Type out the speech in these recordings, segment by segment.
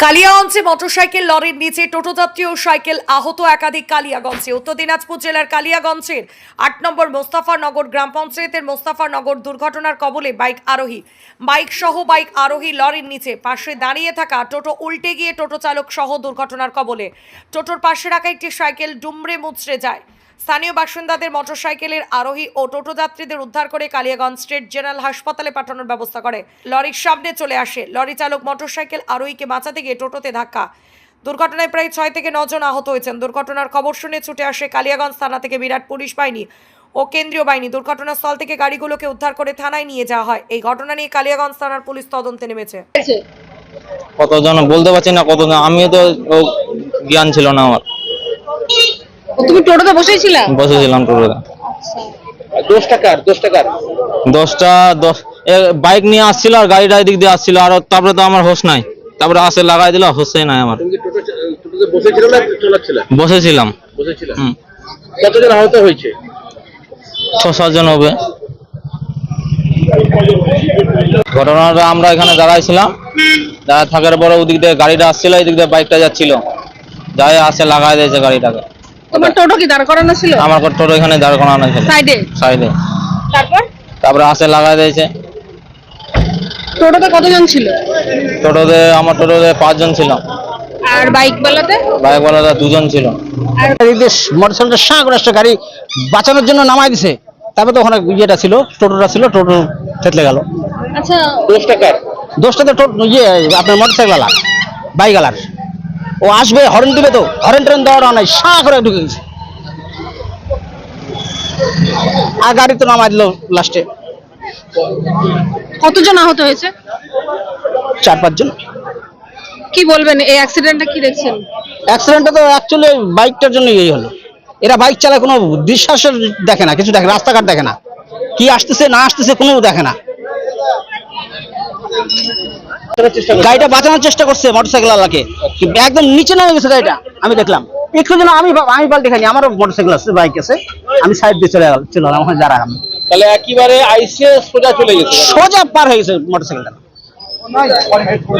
কালিয়াগঞ্জে motorcycle লরির নিচে টোটোযাত্রী ও cycle আহত। একাধিক কালিয়াগঞ্জে উত্তর দিনাজপুর জেলার কালিয়াগঞ্জের ৮ নম্বর মোস্তাফানগর গ্রাম পঞ্চায়েতের মোস্তাফানগর দুর্ঘটনার কবলে বাইক আরোহী লরির নিচে পাশে দাঁড়িয়ে থাকা টোটো উল্টে গিয়ে টোটো চালক সহ দুর্ঘটনার কবলে। টোটোর পাশে রাখা একটি সাইকেল দুমড়ে মুচড়ে যায়। স্থানীয় বাসিন্দাদের মোটরসাইকেলের আরোহী ও টোটো যাত্রীদের উদ্ধার করে কালিয়াগঞ্জ স্টেট জেনারেল হাসপাতালে পাঠানোর ব্যবস্থা করে। লরির সামনে চলে আসে লরি চালক মোটরসাইকেল আরোহীকে বাঁচাতে গিয়ে টোটোতে ধাক্কা। দুর্ঘটনায় প্রায় 6 থেকে 9 জন আহত হয়েছেন। দুর্ঘটনার খবর শুনে ছুটে আসে কালিয়াগঞ্জ থানা থেকে বিরাট পুলিশ বাহিনী ও কেন্দ্রীয় বাহিনী। দুর্ঘটনাস্থল থেকে গাড়িগুলোকে উদ্ধার করে থানায় নিয়ে যাওয়া হয়। এই ঘটনা নিয়ে কালিয়াগঞ্জ থানার পুলিশ তদন্তে নেমেছে। কতজন বলতে পারছি না, কতজন, আমিও তো জ্ঞান ছিল না আমার। তুমি টোটোতে বসেছিলাম টোটোতে। দশটা বাইক নিয়ে আসছিল আর গাড়িটা এদিক দিয়ে আসছিল, আর তারপরে তো আমার হোশ নাই, তারপরে আসে লাগাই দিল, হোশই নাই আমার। বসেছিলাম। কতজন আহত হয়েছে? 6-7 জন হবে। ঘটনাটা আমরা এখানে দাঁড়াইছিলাম, দাঁড়ায় থাকার পরে ওদিক দিয়ে গাড়িটা আসছিল, এদিক দিয়ে বাইকটা যাচ্ছিল, যাই আসে লাগাই দিয়েছে গাড়িটাকে। তোমার টোটো কি দাঁড় করানো ছিল? আমার টোটো এখানে দাঁড় করানো ছিল সাইডে। তারপরে আসে লাগাই দিয়েছে। টোটোতে কতজন ছিল? আমার টোটোতে 5 জন ছিল। আর বাইকওয়ালাতে 2 জন ছিল। আর মোটরসাইকেলটা শাঁ করে একটা গাড়ি বাঁচানোর জন্য নামাই দিছে, তারপরে তো ওখানে ইয়েটা ছিল, টোটোটা ছিল, টোটো থেতলে গেল। আচ্ছা, দোষটা তো আপনার মোটরসাইকেল বাইকওয়ালার। ও আসবে, হর্ন দিবে, তো হর্ন ট্রেন দেওয়াটা নাই, শাঁ করে ঢুকে গেছে আর গাড়ি তো নামাই দিল লাস্টে। কতজন আহত হয়েছে? 4-5 জন। কি বলবেন এই অ্যাক্সিডেন্টটা কি দেখছেন? অ্যাক্সিডেন্টটা তো অ্যাকচুয়ালি বাইকটার জন্য এই হলো। এরা বাইক চালায়, কোনো বিশ্বাসের দেখে না, কিছু দেখে, রাস্তাঘাট দেখে না, কি আসতেছে না আসতেছে কোনো দেখে না। গাড়িটা বাঁচানোর চেষ্টা করছে মোটরসাইকেল ওয়ালাকে, একদম নিচে নামে গেছে গাড়িটা, আমি দেখলাম। একটু যেন আমি পাল্টে খাইনি, আমারও মোটরসাইকেল আছে, বাইক আছে, আমি সাইড দিয়ে চলে গেলাম ওখানে যারা আমি। তাহলে একেবারে আইসে সোজা চলে গেছে, সোজা পার হয়ে গেছে মোটরসাইকেলটা।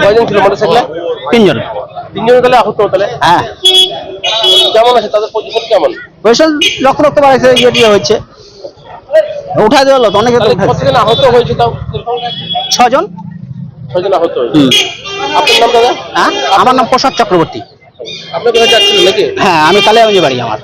কয়জন ছিল মোটরসাইকেলে? 3 জন। 3 জন তাহলে আহত? তাহলে হ্যাঁ। কেমন আছে তাদের পজিশন? কেমন পজিশন? রক্ত বাড়াইছে, ইয়ে হচ্ছে, উঠাই দেওয়া হলো তো অনেকে। কতজন আহত হয়েছে? তাও 6 জন। 6 জন আহত হয়েছে। আপনার নাম দাদা? হ্যাঁ, আমার নাম প্রসাদ চক্রবর্তী। আপনি কোথায় যাচ্ছিলেন নাকি? হ্যাঁ, আমি কালিয়াগঞ্জে বাড়ি আমার।